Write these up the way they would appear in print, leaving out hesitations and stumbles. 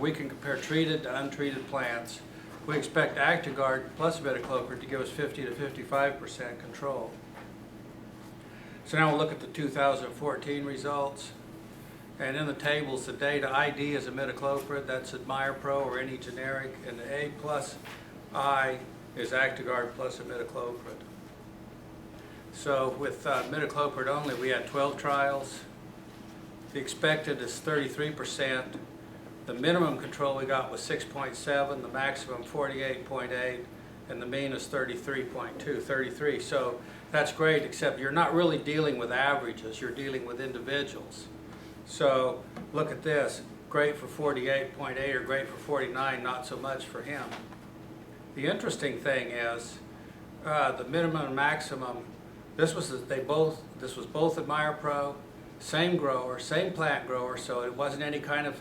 we can compare treated to untreated plants. We expect Actigard plus imidacloprid to give us 50 to 55% control. So now we'll look at the 2014 results. And in the tables, the data ID is imidacloprid, that's AdmirePro or any generic, and the A plus I is Actigard plus imidacloprid. So with imidacloprid only, we had 12 trials. The expected is 33%. The minimum control we got was 6.7, the maximum 48.8, and the mean is 33.2, 33. So that's great, except you're not really dealing with averages, you're dealing with individuals. So look at this, great for 48.8 or great for 49, not so much for him. The interesting thing is the minimum and maximum, this was both AdmirePro, same grower, same plant grower, so it wasn't any kind of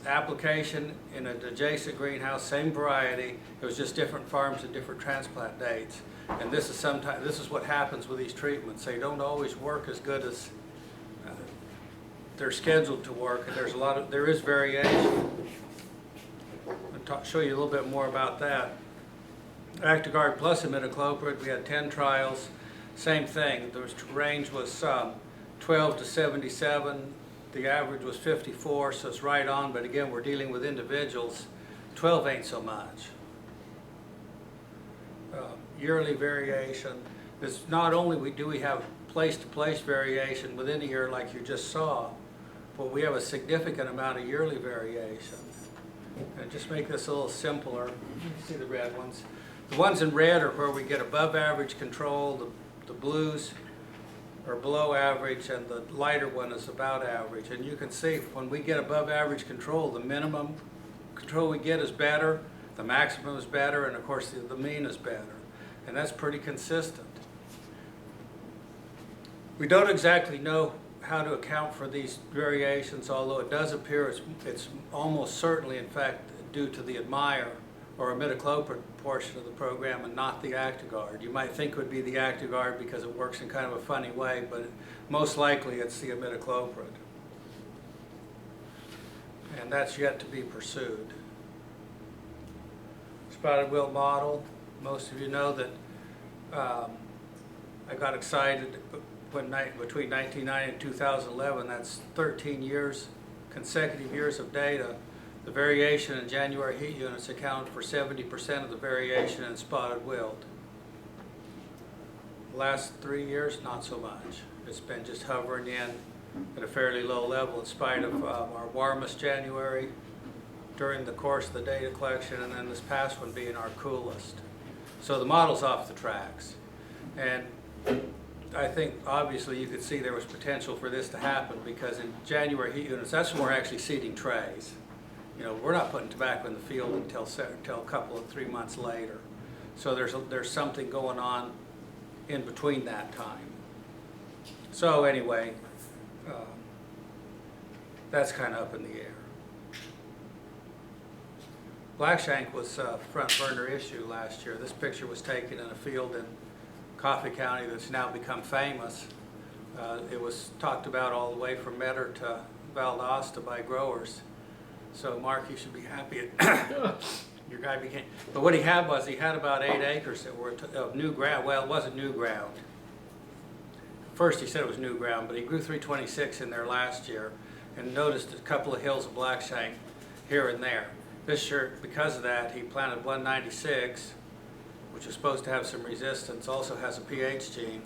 application in an adjacent greenhouse, same variety. It was just different farms and different transplant dates. And this is what happens with these treatments. They don't always work as good as they're scheduled to work, and there is variation. I'll show you a little bit more about that. Actigard plus imidacloprid, we had 10 trials. Same thing, the range was 12 to 77. The average was 54, so it's right on, but again, we're dealing with individuals. 12 ain't so much. Yearly variation is not only do we have place-to-place variation within a year like you just saw, but we have a significant amount of yearly variation. And just make this a little simpler. You see the red ones. The ones in red are where we get above average control. The blues are below average, and the lighter one is about average. And you can see when we get above average control, the minimum control we get is better, the maximum is better, and of course the mean is better. And that's pretty consistent. We don't exactly know how to account for these variations, although it does appear it's almost certainly, in fact, due to the Admire or imidacloprid portion of the program and not the Actigard. You might think it would be the Actigard because it works in kind of a funny way, but most likely it's the imidacloprid. And that's yet to be pursued. Spotted wilt model. Most of you know that I got excited between 1990 and 2011. That's 13 years, consecutive years of data. The variation in January heat units accounted for 70% of the variation in spotted wilt. The last 3 years, not so much. It's been just hovering in at a fairly low level in spite of our warmest January during the course of the data collection, and then this past one being our coolest. So the model's off the tracks. And I think obviously you could see there was potential for this to happen, because in January heat units, that's when we're actually seeding trays. You know, we're not putting tobacco in the field until a couple of 3 months later. So there's something going on in between that time. So anyway, that's kind of up in the air. Black Shank was a front burner issue last year. This picture was taken in a field in Coffee County that's now become famous. It was talked about all the way from Metter to Valdosta by growers. So Mark, you should be happy. Your guy became, but what he had about 8 acres that were of new ground. Well, it wasn't new ground. First he said it was new ground, but he grew 326 in there last year and noticed a couple of hills of Black Shank here and there. This year, because of that, he planted 196, which is supposed to have some resistance, also has a pH gene,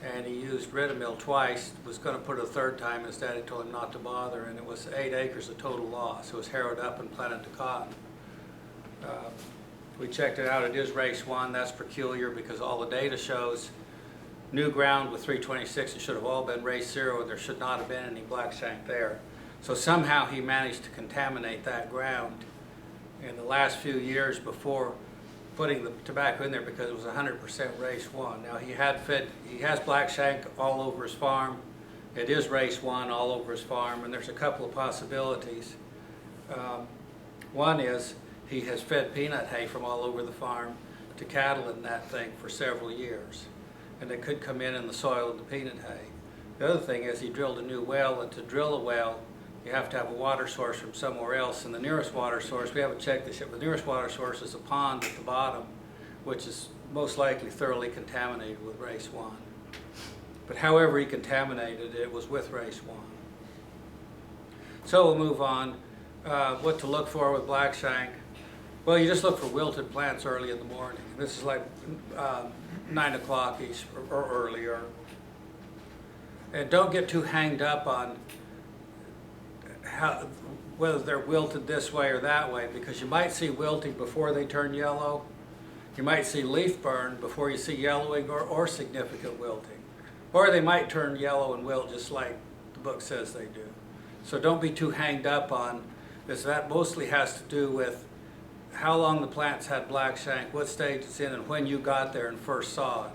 and he used Ridamil twice, was going to put it a third time. His daddy told him not to bother, and it was 8 acres of total loss. It was harrowed up and planted to cotton. We checked it out. It is race 1. That's peculiar because all the data shows new ground with 326. It should have all been race 0, and there should not have been any Black Shank there. So somehow he managed to contaminate that ground in the last few years before putting the tobacco in there, because it was 100% race 1. Now he has Black Shank all over his farm. It is race 1 all over his farm, and there's a couple of possibilities. One is he has fed peanut hay from all over the farm to cattle in that thing for several years, and it could come in the soil of the peanut hay. The other thing is he drilled a new well, and to drill a well you have to have a water source from somewhere else. And the nearest water source, we haven't checked this yet, but the nearest water source is a pond at the bottom, which is most likely thoroughly contaminated with race 1. But however he contaminated it was with race 1. So we'll move on. What to look for with black shank? Well, you just look for wilted plants early in the morning. This is like 9 o'clock-ish or earlier. And don't get too hanged up on whether they're wilted this way or that way, because you might see wilting before they turn yellow. You might see leaf burn before you see yellowing or significant wilting. Or they might turn yellow and wilt just like the book says they do. So don't be too hanged up on this. That mostly has to do with how long the plant's had black shank, what stage it's in, and when you got there and first saw it.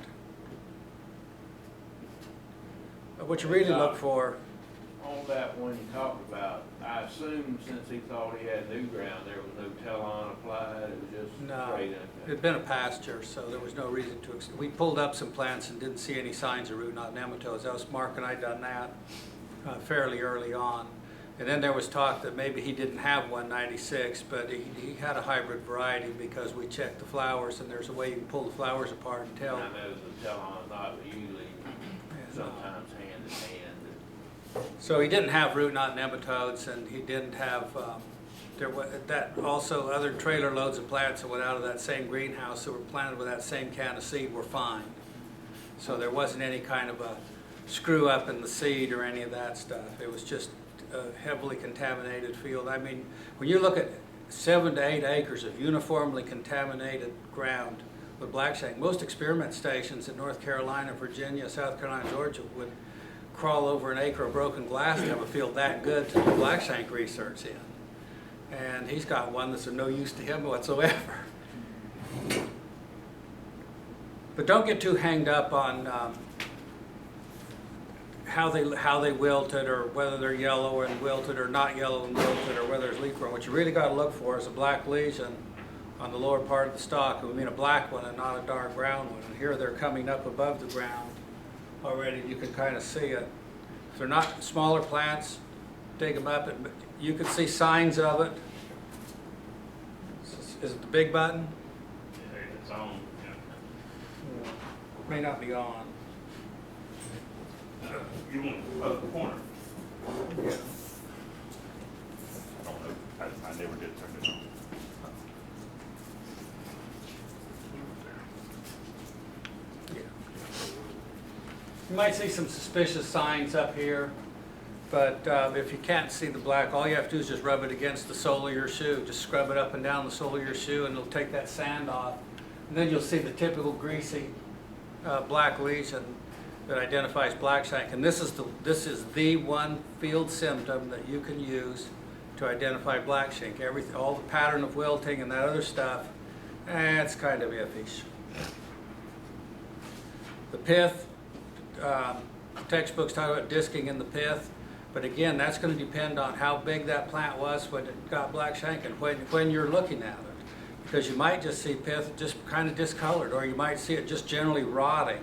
What you really look for. On that one you talked about, I assume since he thought he had new ground, there was no tell-on applied, it was just straight in. It had been a pasture, so there was no reason to. We pulled up some plants and didn't see any signs of root knot nematodes. That was Mark and I done that fairly early on. And then there was talk that maybe he didn't have 196, but he had a hybrid variety because we checked the flowers, and there's a way you can pull the flowers apart and tell. I know the tell-on knot, but usually sometimes hand in hand. So he didn't have root knot nematodes, and he didn't have, that also other trailer loads of plants that went out of that same greenhouse that were planted with that same can of seed were fine. So there wasn't any kind of a screw up in the seed or any of that stuff. It was just a heavily contaminated field. I mean, when you look at 7 to 8 acres of uniformly contaminated ground with black shank, most experiment stations in North Carolina, Virginia, South Carolina, Georgia would crawl over an acre of broken glass to have a field that good to do black shank research in. And he's got one that's of no use to him whatsoever. But don't get too hanged up on how they wilted, or whether they're yellow and wilted or not yellow and wilted, or whether it's leaf growing. What you really got to look for is a black lesion on the lower part of the stalk. We mean a black one and not a dark brown one. And here they're coming up above the ground already. You can kind of see it. If they're not smaller plants, dig them up, and you can see signs of it. Is it the big button? Yeah, it's on. Yeah. May not be on. You want the corner? Yeah. I don't know. I never did turn it on. Yeah. You might see some suspicious signs up here, but if you can't see the black, all you have to do is just rub it against the sole of your shoe. Just scrub it up and down the sole of your shoe, and it'll take that sand off. And then you'll see the typical greasy black lesion that identifies black shank. And this is the one field symptom that you can use to identify black shank. All the pattern of wilting and that other stuff, it's kind of iffish. The pith, textbooks talk about disking in the pith, but again, that's going to depend on how big that plant was when it got black shank and when you're looking at it. Because you might just see pith just kind of discolored, or you might see it just generally rotting,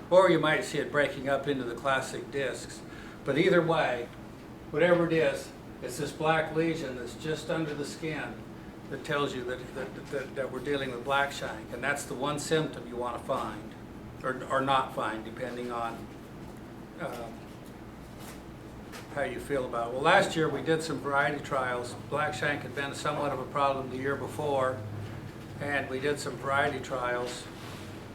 or you might see it breaking up into the classic discs. But either way, whatever it is, it's this black lesion that's just under the skin that tells you that we're dealing with black shank. And that's the one symptom you want to find, or not find, depending on how you feel about it. Well, last year we did some variety trials. Black shank had been somewhat of a problem the year before, and we did some variety trials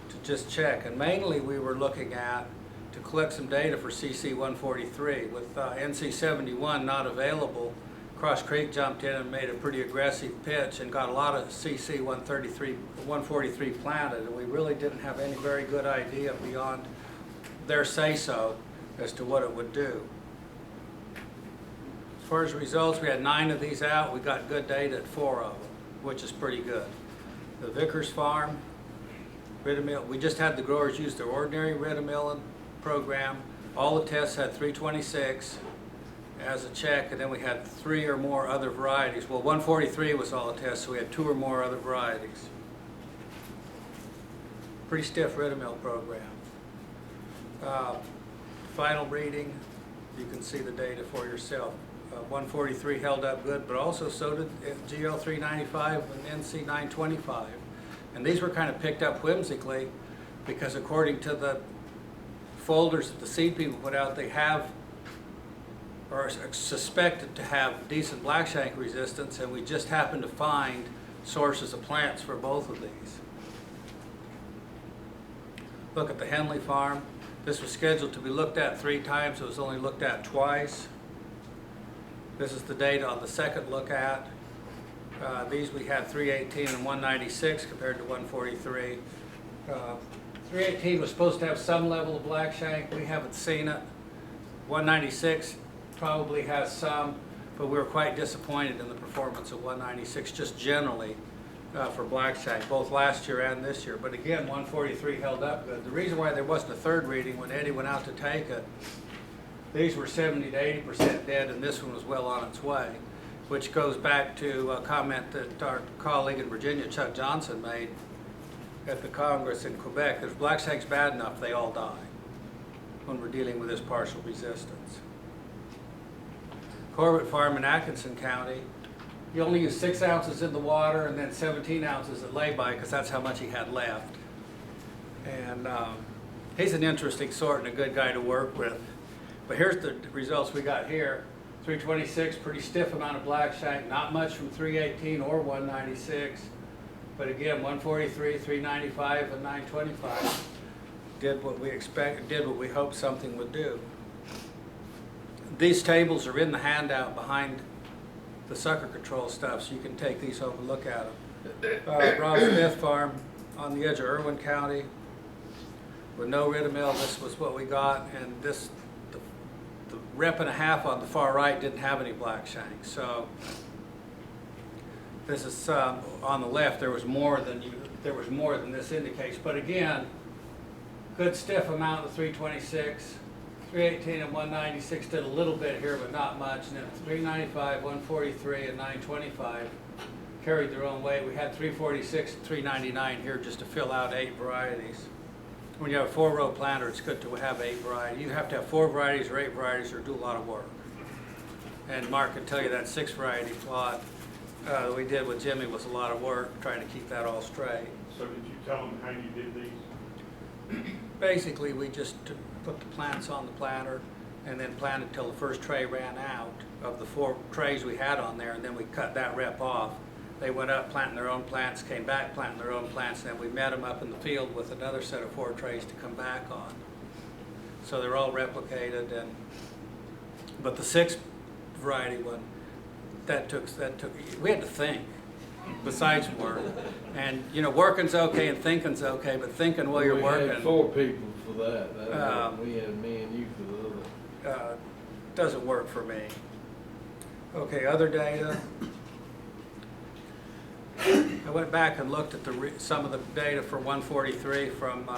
to just check. And mainly we were looking at to collect some data for CC 143. With NC 71 not available, Cross Creek jumped in and made a pretty aggressive pitch and got a lot of CC 143 planted, and we really didn't have any very good idea beyond their say-so as to what it would do. As far as results, we had 9 of these out. We got good data at 4 of them, which is pretty good. The Vickers Farm, Ridamil, we just had the growers use their ordinary Ridamil program. All the tests had 326 as a check, and then we had 3 or more other varieties. Well, 143 was all the tests, so we had 2 or more other varieties. Pretty stiff Ridamil program. Final reading, you can see the data for yourself. 143 held up good, but also so did GL 395 and NC 925. And these were kind of picked up whimsically because according to the folders that the seed people put out, they have or are suspected to have decent blackshank resistance, and we just happened to find sources of plants for both of these. Look at the Henley farm. This was scheduled to be looked at 3 times. It was only looked at twice. This is the data on the second look at. These we had 318 and 196 compared to 143. 318 was supposed to have some level of blackshank. We haven't seen it. 196 probably has some, but we were quite disappointed in the performance of 196 just generally for blackshank, both last year and this year. But again, 143 held up good. The reason why there wasn't a third reading when Eddie went out to take it, these were 70 to 80% dead, and this one was well on its way, which goes back to a comment that our colleague in Virginia, Chuck Johnson, made at the Congress in Quebec. If blackshank's bad enough, they all die when we're dealing with this partial resistance. Corbett Farm in Atkinson County, you only use 6 ounces in the water and then 17 ounces at lay-by because that's how much he had left. And he's an interesting sort and a good guy to work with. But here's the results we got here. 326, pretty stiff amount of blackshank, not much from 318 or 196. But again, 143, 395, and 925 did what we expected, did what we hoped something would do. These tables are in the handout behind the sucker control stuff, so you can take these home and look at them. Rob Smith Farm on the edge of Irwin County with no ridimill. This was what we got, and this the rep and a half on the far right didn't have any blackshank. So this is on the left. There was more than this indicates. But again, good stiff amount of 326. 318 and 196 did a little bit here, but not much. And then 395, 143, and 925 carried their own weight. We had 346 and 399 here just to fill out 8 varieties. When you have a 4-row planter, it's good to have 8 varieties. You have to have 4 varieties or 8 varieties or do a lot of work. And Mark can tell you that 6 variety plot that we did with Jimmy was a lot of work trying to keep that all straight. So did you tell them how you did these? Basically, we just put the plants on the planter and then planted till the first tray ran out of the 4 trays we had on there, and then we cut that rep off. They went up planting their own plants, came back planting their own plants, and then we met them up in the field with another set of 4 trays to come back on. So they're all replicated, but the 6 variety one, that took we had to think besides work. And you know, working's okay and thinking's okay, but thinking while you're working. We had 4 people for that. We had me and you for the other. Doesn't work for me. Okay, other data. I went back and looked at some of the data for 143 from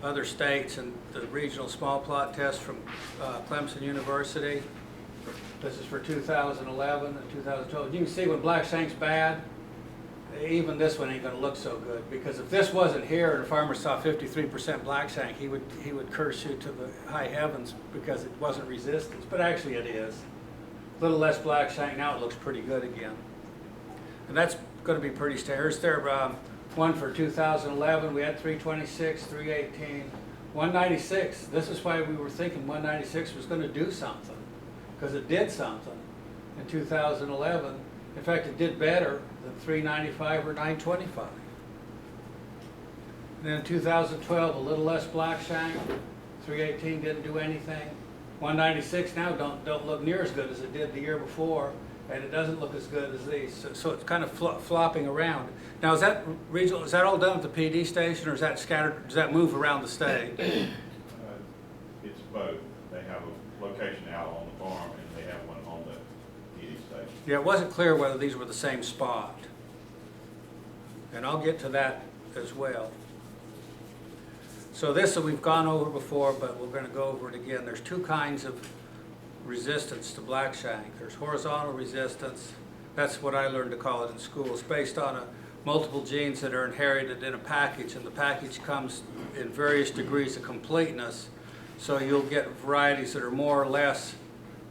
other states and the regional small plot test from Clemson University. This is for 2011 and 2012. You can see when blackshank's bad, even this one ain't going to look so good, because if this wasn't here and a farmer saw 53% blackshank, he would curse you to the high heavens because it wasn't resistance, but actually it is. A little less blackshank, now it looks pretty good again. And that's going to be pretty steady. Here's their one for 2011. We had 326, 318, 196. This is why we were thinking 196 was going to do something, because it did something in 2011. In fact, it did better than 395 or 925. And then in 2012, a little less blackshank. 318 didn't do anything. 196 now don't look near as good as it did the year before, and it doesn't look as good as these. So it's kind of flopping around. Now, is that regional? Is that all done at the PD station, or is that scattered? Does that move around the state? It's both. They have a location out on the farm, and they have one on the PD station. Yeah, it wasn't clear whether these were the same spot, and I'll get to that as well. So this we've gone over before, but we're going to go over it again. There's 2 kinds of resistance to blackshank. There's horizontal resistance. That's what I learned to call it in school. It's based on multiple genes that are inherited in a package, and the package comes in various degrees of completeness. So you'll get varieties that are more or less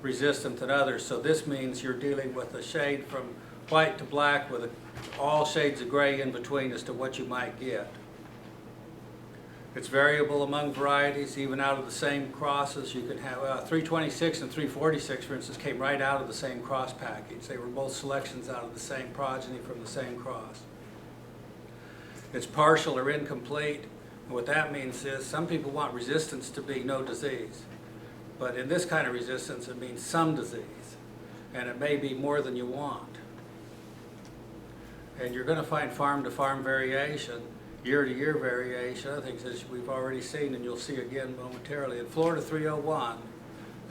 resistant than others. So this means you're dealing with a shade from white to black with all shades of gray in between as to what you might get. It's variable among varieties, even out of the same crosses. You can have 326 and 346, for instance, came right out of the same cross package. They were both selections out of the same progeny from the same cross. It's partial or incomplete. And what that means is some people want resistance to be no disease. But in this kind of resistance, it means some disease. And it may be more than you want. And you're going to find farm-to-farm variation, year-to-year variation, other things as we've already seen and you'll see again momentarily. And Florida 301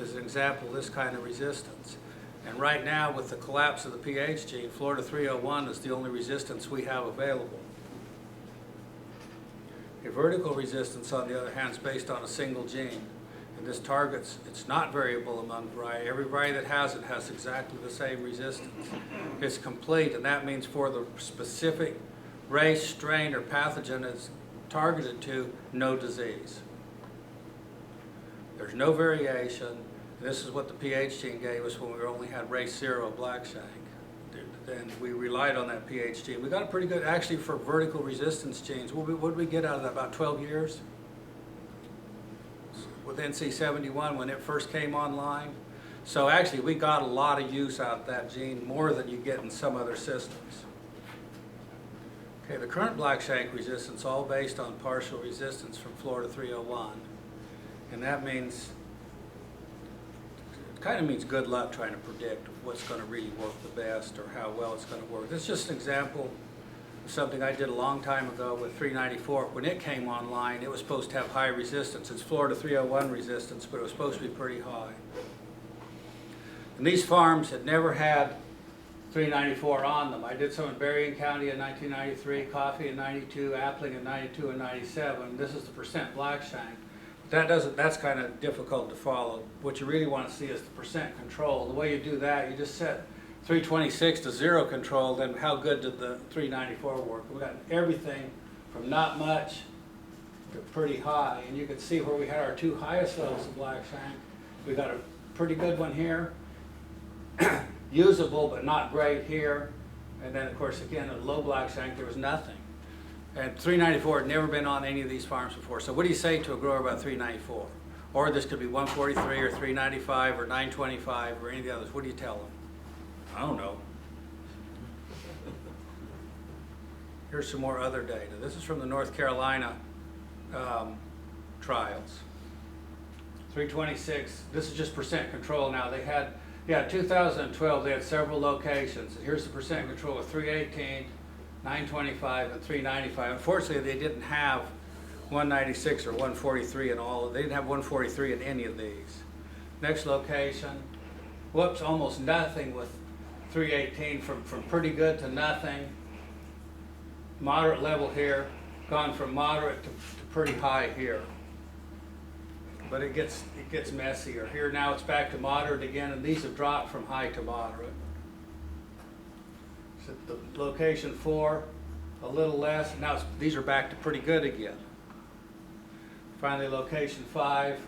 is an example of this kind of resistance. And right now, with the collapse of the pH gene, Florida 301 is the only resistance we have available. A vertical resistance, on the other hand, is based on a single gene. And this targets, it's not variable among variety. Every variety that has it has exactly the same resistance. It's complete, and that means for the specific race, strain, or pathogen it's targeted to, no disease. There's no variation. This is what the pH gene gave us when we only had race 0 black shank. And we relied on that pH gene. We got a pretty good, actually for vertical resistance genes, what did we get out of that, about 12 years? With NC71 when it first came online. So actually we got a lot of use out of that gene, more than you get in some other systems. Okay, the current black shank resistance, all based on partial resistance from Florida 301. And that means, it kind of means good luck trying to predict what's going to really work the best or how well it's going to work. This is just an example of something I did a long time ago with 394. When it came online, it was supposed to have high resistance. It's Florida 301 resistance, but it was supposed to be pretty high. And these farms had never had 394 on them. I did some in Berrien County in 1993, Coffee in 92, Appling in 92 and 97. This is the percent black shank. That's kind of difficult to follow. What you really want to see is the percent control. The way you do that, you just set 326 to 0 control, then how good did the 394 work? We got everything from not much to pretty high, and you can see where we had our two highest levels of black shank. We got a pretty good one here, usable but not great here, and then of course again at low black shank there was nothing. And 394 had never been on any of these farms before. So what do you say to a grower about 394? Or this could be 143 or 395 or 925 or any of the others. What do you tell them? I don't know. Here's some more other data. This is from the North Carolina trials. 326, this is just percent control now. They had, 2012, they had several locations. Here's the percent control of 318, 925, and 395. Unfortunately, they didn't have 196 or 143 in all. They didn't have 143 in any of these. Next location, whoops, almost nothing with 318, from pretty good to nothing. Moderate level here, gone from moderate to pretty high here. But it gets messier. Here now it's back to moderate again, and these have dropped from high to moderate. So the location 4, a little less. Now these are back to pretty good again. Finally, location 5,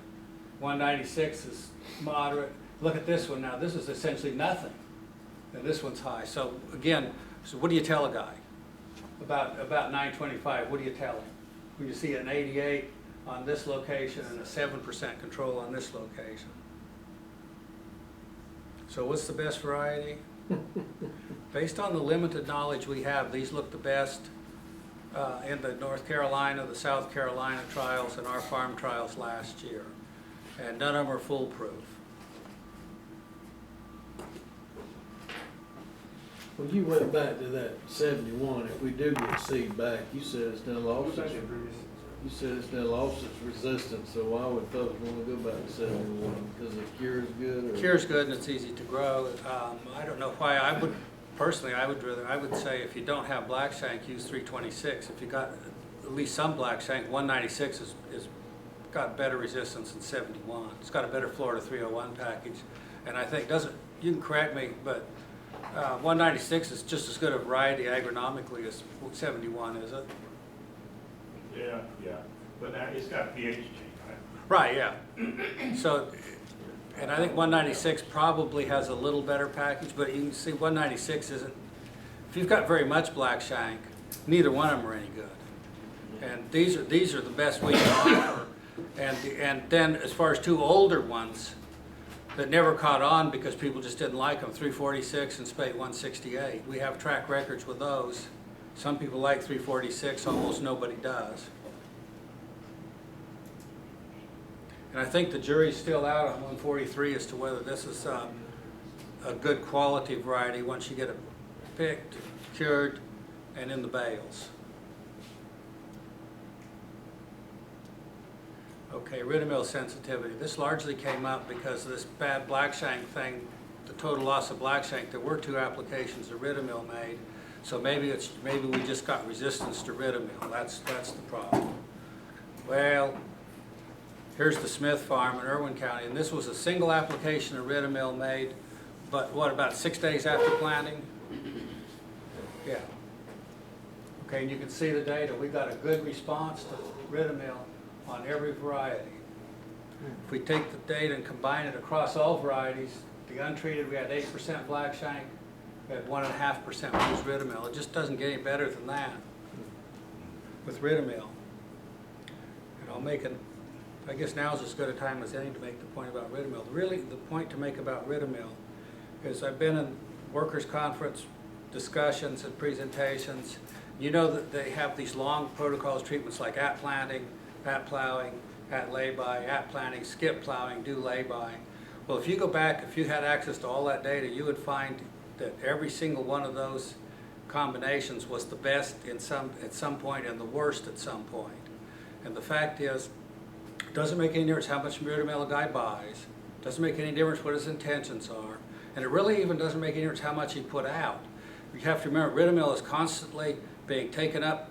196 is moderate. Look at this one now. This is essentially nothing, and this one's high. So again, what do you tell a guy about 925? What do you tell him? When you see an 88 on this location and a 7% control on this location. So what's the best variety? Based on the limited knowledge we have, these look the best in the North Carolina, the South Carolina trials, and our farm trials last year. And none of them are foolproof. Well, you went back to that 71, if we do get seed back, you said it's done lost its, you said it's done lost its resistance, so why would folks want to go back to 71? Because the cure's good? Or? Cure's good and it's easy to grow. I don't know why. I would say if you don't have black shank, use 326. If you got at least some black shank, 196 is got better resistance than 71. It's got a better Florida 301 package, and I think you can correct me, but 196 is just as good a variety agronomically as 71, is it? Yeah, but now it's got pH gene, right? Right, yeah. So And I think 196 probably has a little better package, but you can see 196 isn't, if you've got very much black shank, neither one of them are any good. And these are the best we can offer. And then as far as two older ones that never caught on because people just didn't like them, 346 and Spate 168. We have track records with those. Some people like 346, almost nobody does. And I think the jury's still out on 143 as to whether this is a good quality variety once you get it picked, cured, and in the bales. Okay, Ridamil sensitivity. This largely came up because of this bad black shank thing, the total loss of black shank. There were 2 applications of Ridamil made, so maybe we just got resistance to Ridamil. That's the problem. Well, here's the Smith farm in Irwin County, and this was a single application of Ridamil made, but what, about 6 days after planting? Yeah. Okay, and you can see the data. We got a good response to Ridamil on every variety. If we take the data and combine it across all varieties, the untreated, we had 8% black shank, we had 1.5% was Ridamil. It just doesn't get any better than that with Ridamil. And I'll make it, I guess now's as good a time as any to make the point about Ridamil. Really, the point to make about Ridamil is I've been in workers' conference discussions and presentations. You know that they have these long protocols, treatments like at planting, at plowing, at lay-by, at planting, skip plowing, do lay-by. Well, if you go back, if you had access to all that data, you would find that every single one of those combinations was the best at some point and the worst at some point. And the fact is, it doesn't make any difference how much Ridamil a guy buys, doesn't make any difference what his intentions are, and it really even doesn't make any difference how much he put out. You have to remember, Ridamil is constantly being taken up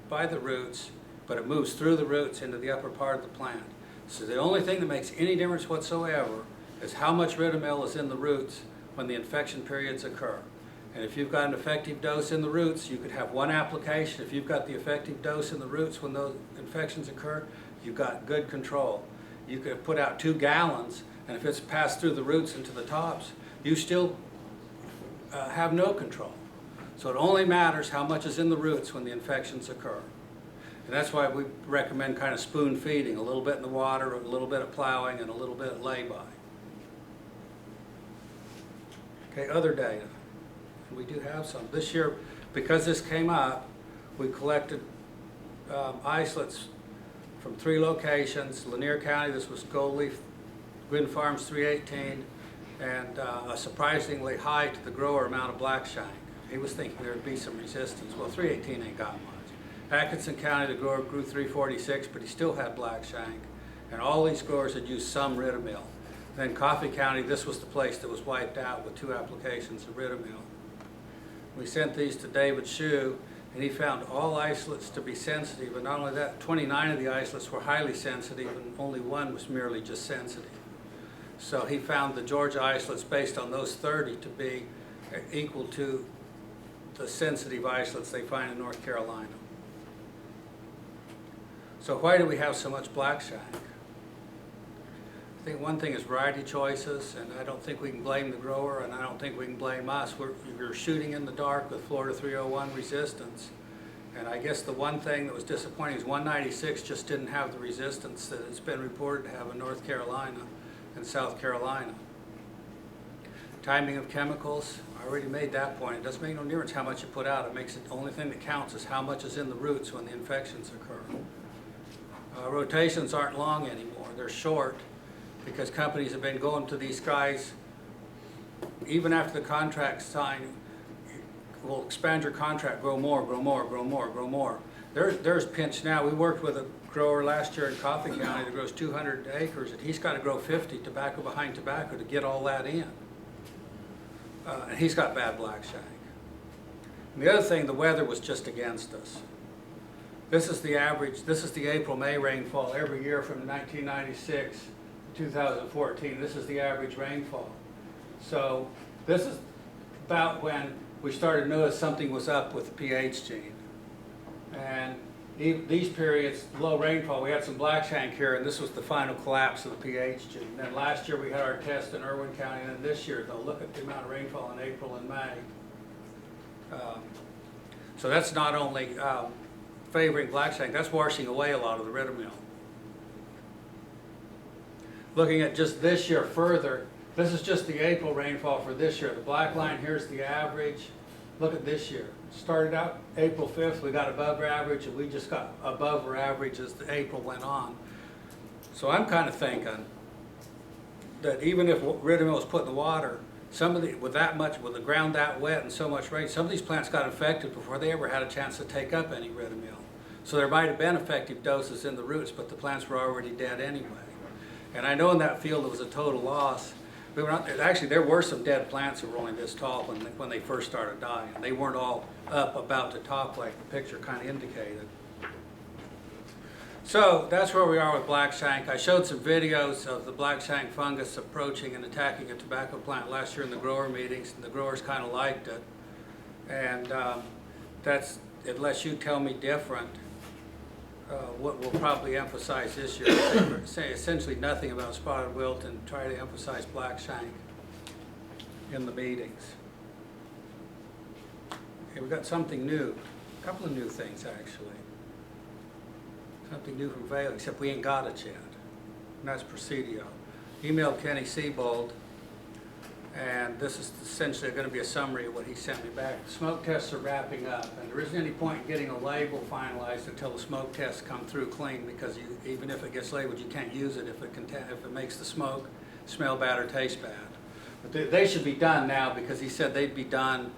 by the roots, but it moves through the roots into the upper part of the plant. So the only thing that makes any difference whatsoever is how much Ridamil is in the roots when the infection periods occur. And if you've got an effective dose in the roots, you could have 1 application. If you've got the effective dose in the roots when those infections occur, you've got good control. You could put out 2 gallons, and if it's passed through the roots into the tops, you still have no control. So it only matters how much is in the roots when the infections occur. And that's why we recommend kind of spoon feeding, a little bit in the water, a little bit of plowing, and a little bit of lay-by. Okay, other data. We do have some. This year, because this came up, we collected isolates from 3 locations. Lanier County, this was Gold Leaf, Gwynn Farms 318, and a surprisingly high to the grower amount of black shank. He was thinking there would be some resistance. Well, 318 ain't got much. Atkinson County, the grower grew 346, but he still had black shank. And all these growers had used some Ridamil. Then Coffee County, this was the place that was wiped out with 2 applications of Ridamil. We sent these to David Shue, and he found all isolates to be sensitive. And not only that, 29 of the isolates were highly sensitive, and only 1 was merely just sensitive. So he found the Georgia isolates based on those 30 to be equal to the sensitive isolates they find in North Carolina. So why do we have so much black shank? I think one thing is variety choices, and I don't think we can blame the grower, and I don't think we can blame us. You're shooting in the dark with Florida 301 resistance. And I guess the one thing that was disappointing is 196 just didn't have the resistance that it's been reported to have in North Carolina and South Carolina. Timing of chemicals, I already made that point. It doesn't make no difference how much you put out. It makes it, the only thing that counts is how much is in the roots when the infections occur. Rotations aren't long anymore. They're short because companies have been going to these guys even after the contract's signed. We'll expand your contract, grow more, grow more, grow more, grow more. There's pinch now. We worked with a grower last year in Coffee County that grows 200 acres, and he's got to grow 50 tobacco behind tobacco to get all that in. And he's got bad black shank. And the other thing, the weather was just against us. This is the average, this is the April-May rainfall every year from 1996 to 2014. This is the average rainfall. So this is about when we started to notice something was up with the pH gene. And these periods, low rainfall, we had some black shank here, and this was the final collapse of the pH gene. Then last year we had our test in Irwin County, and then this year, they'll look at the amount of rainfall in April and May. So that's not only favoring black shank, that's washing away a lot of the riddermill. Looking at just this year further, this is just the April rainfall for this year. The black line here's the average. Look at this year. Started out April 5th, we got above our average, and we just got above our average as the April went on. So I'm kind of thinking that even if riddermill was put in the water, some of the, with the ground that wet and so much rain, some of these plants got infected before they ever had a chance to take up any riddermill. So there might have been effective doses in the roots, but the plants were already dead anyway. And I know in that field it was a total loss. We were not, actually, there were some dead plants that were only this tall when they first started dying. They weren't all up about the top like the picture kind of indicated. So that's where we are with black shank. I showed some videos of the black shank fungus approaching and attacking a tobacco plant last year in the grower meetings, and the growers kind of liked it. And that's, unless you tell me different, what we'll probably emphasize this year. Say essentially nothing about spotted wilt and try to emphasize black shank in the meetings. Okay, we've got something new, a couple of new things actually. Something new from Vail, except we ain't got it yet, and that's Presidio. Emailed Kenny Siebold, and this is essentially going to be a summary of what he sent me back. The smoke tests are wrapping up, and there isn't any point in getting a label finalized until the smoke tests come through clean, because even if it gets labeled, you can't use it if it makes the smoke smell bad or taste bad. But they should be done now, because he said they'd be done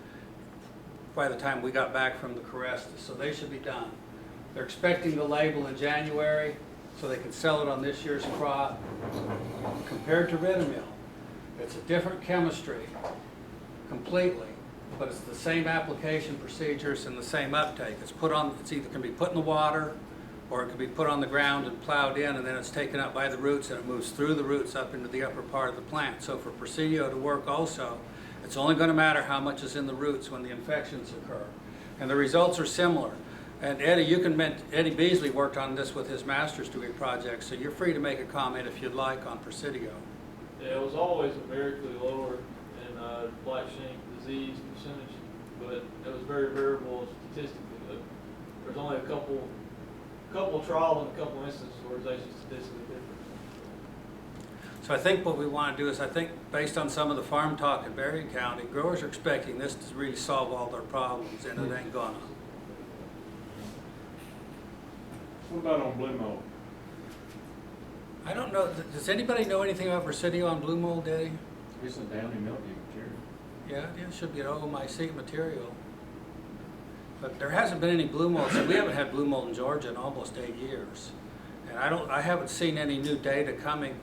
by the time we got back from the Carestas, so they should be done. They're expecting the label in January, so they can sell it on this year's crop. Compared to riddermill, it's a different chemistry completely, but it's the same application procedures and the same uptake. It's either can be put in the water, or it can be put on the ground and plowed in, and then it's taken up by the roots, and it moves through the roots up into the upper part of the plant. So for Presidio to work also, it's only going to matter how much is in the roots when the infections occur. And the results are similar. And Eddie Beasley worked on this with his master's degree project, so you're free to make a comment if you'd like on Presidio. Yeah, it was always numerically lower in black shank disease percentage, but it was very variable statistically. There's only a couple trials and a couple instances where it's actually statistically different. So I think what we want to do is, I think based on some of the farm talk in Berrien County, growers are expecting this to really solve all their problems, and it ain't gonna. What about on blue mold? I don't know, does anybody know anything about Presidio on blue mold, Eddie? It's a downy mildew material. Yeah, it should be an oomycete material. But there hasn't been any blue mold, so we haven't had blue mold in Georgia in almost 8 years. And I haven't seen any new data coming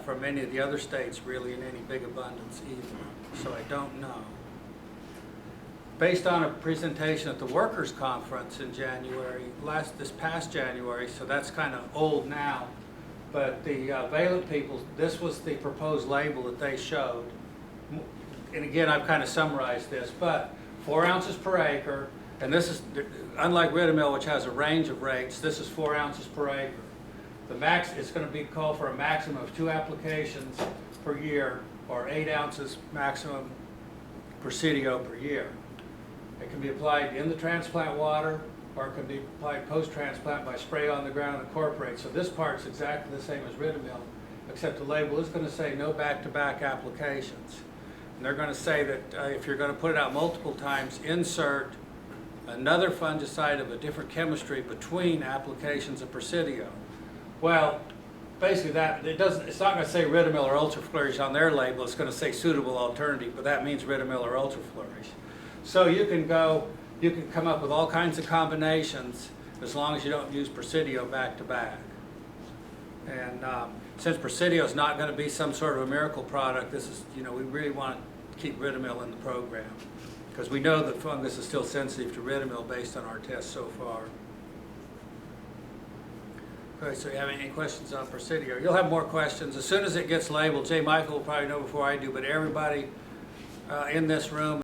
from any of the other states really in any big abundance either, so I don't know. Based on a presentation at the workers' conference in January, this past January, so that's kind of old now, but the Valent people, this was the proposed label that they showed. And again, I've kind of summarized this, but 4 ounces per acre, and this is, unlike riddermill, which has a range of rates, this is 4 ounces per acre. The max, it's going to be called for a maximum of 2 applications per year, or 8 ounces maximum Presidio per year. It can be applied in the transplant water, or it can be applied post-transplant by spray on the ground and incorporate. So this part's exactly the same as riddermill, except the label is going to say no back-to-back applications. And they're going to say that if you're going to put it out multiple times, insert another fungicide of a different chemistry between applications of Presidio. Well, basically it's not going to say riddermill or ultra flourish on their label. It's going to say suitable alternative, but that means riddermill or ultra flourish. So you can come up with all kinds of combinations as long as you don't use Presidio back to back. And since Presidio is not going to be some sort of a miracle product, this is, we really want to keep riddermill in the program, because we know that fungus is still sensitive to riddermill based on our tests so far. Okay, so you have any questions on Presidio? You'll have more questions. As soon as it gets labeled, J.Michael will probably know before I do, but everybody in this room